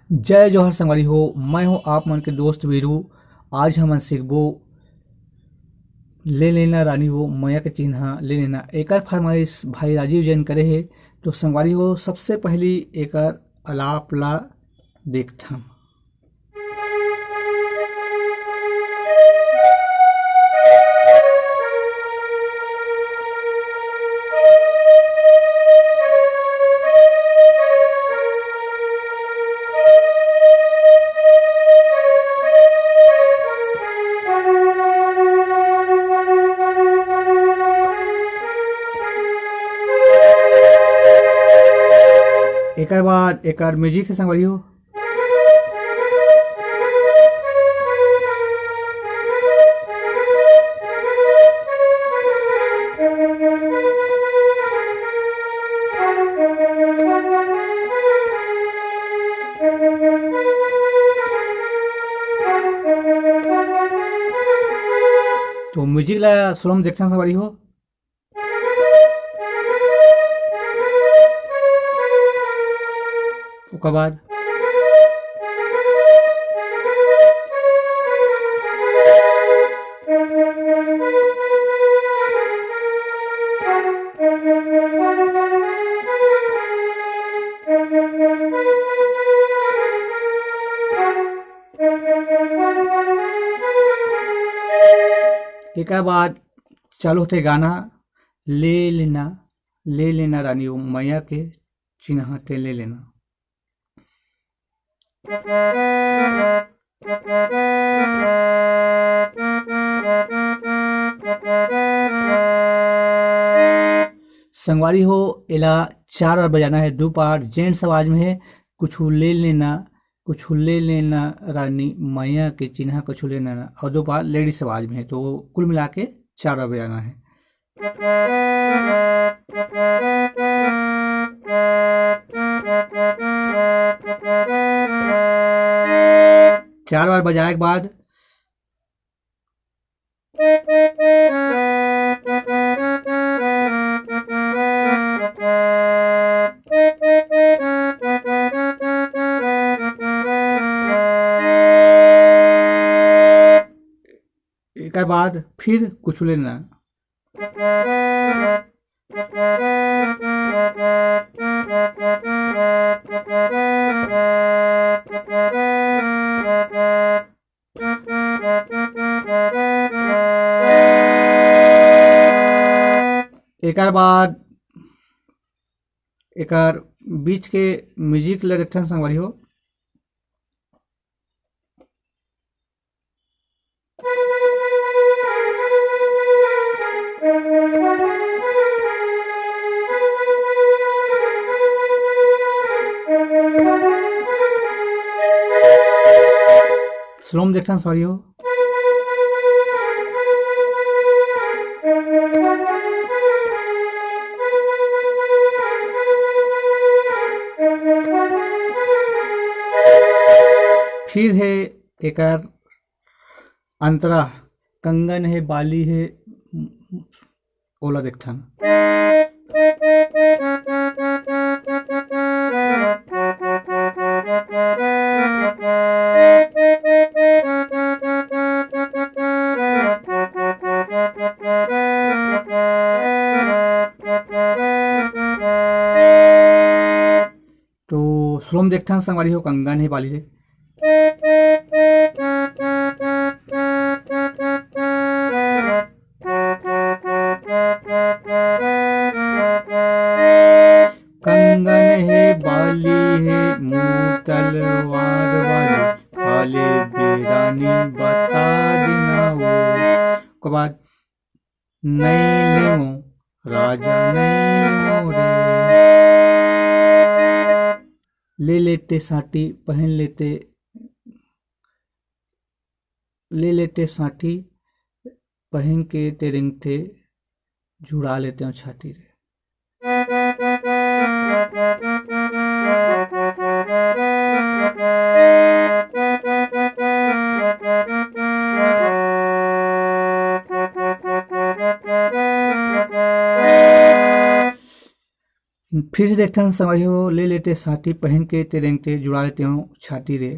जय जौहर संगवारी हो। मैं हूँ आप मन के दोस्त वीरू। आज हमन सीखबो ले लेना रानी वो मैया के चिन्हा ले लेना। एकर फरमाइश भाई राजीव जैन करे हे। तो संगवारी हो, सबसे पहली एकर अलाप ला देखथम। एकर बाद एकर म्यूजिक है संगवारी हो। तो म्यूजिक ला सुरम देखथन संगवारी हो। ओकर बाद एकर बाद चालू होते गाना ले लेना। ले लेना रानी वो मैया के चिन्हा ते ले लेना। संगवारी हो, एला 4 बार बजाना है। 2 पार्ट जेंट्स आवाज में है। कुछ ले लेना, कुछ ले लेना रानी मैया के चिन्हा कुछ ले लेना, और 2 पार्ट लेडीज आवाज में है। तो कुल मिला के 4 बार बजाना है। चार बार बजाने के बाद एक बाद फिर कुछ लेना। एकर बाद एकर बीच के म्यूजिक ले देखथन संगवारी हो। स्लोम देखथन संगवारी हो। फिर है एकर अंतरा, कंगन है, बाली है, ओला देखथन। तो स्लोम देखथन संगवारी हो, कंगन है, बाली है। कंगन है, बाली है, मुँह तलवार वाली, काले बेरानी बता देना वो। उसके बाद नहीं लेमो राजा नहीं लेमो रे, ले लेते साटी पहन लेते, ले लेते साटी पहन के ते रिंगते, जुड़ा लेते हो छाती रे। फिर से देखते हैं संगवारी हो, ले लेते साथी पहन के तेरेंगते, जुड़ा लेते हो छाती रे।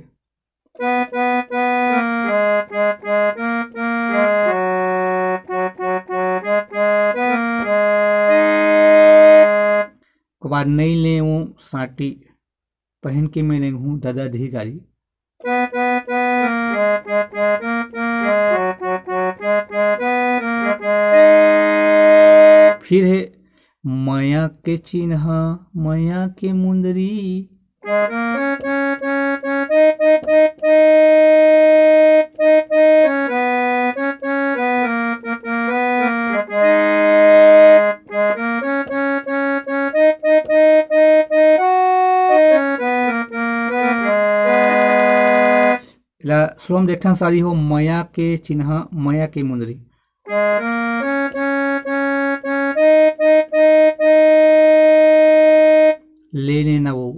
के बाद नहीं ले साटी पहन के मैं नहीं हूँ दादा धी गाड़ी। फिर है माया के चिन्ह माया के मुंदरी। श्लोम देखन सारी हो माया के चिन्ह माया के मुंदरी। लेने न वो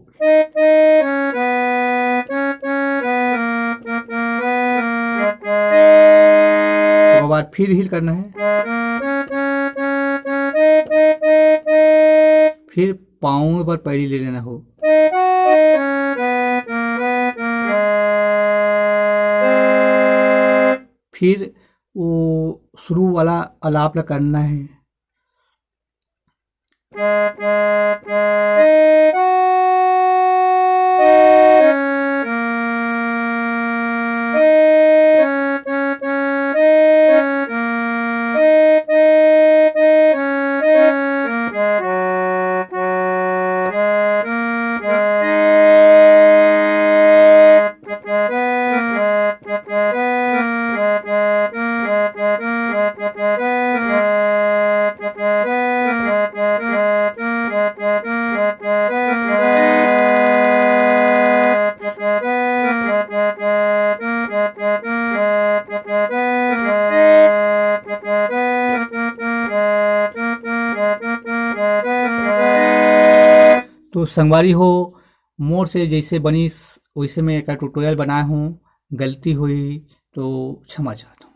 तो बाद फिर हिल करना है। फिर पाँव पर पैरी ले लेना हो। फिर वो शुरू वाला आलाप करना है। तो संगवारी हो मोर से जैसे बनी वैसे मैं एक ट्यूटोरियल बनाया हूँ, गलती हुई तो क्षमा चाहता हूँ।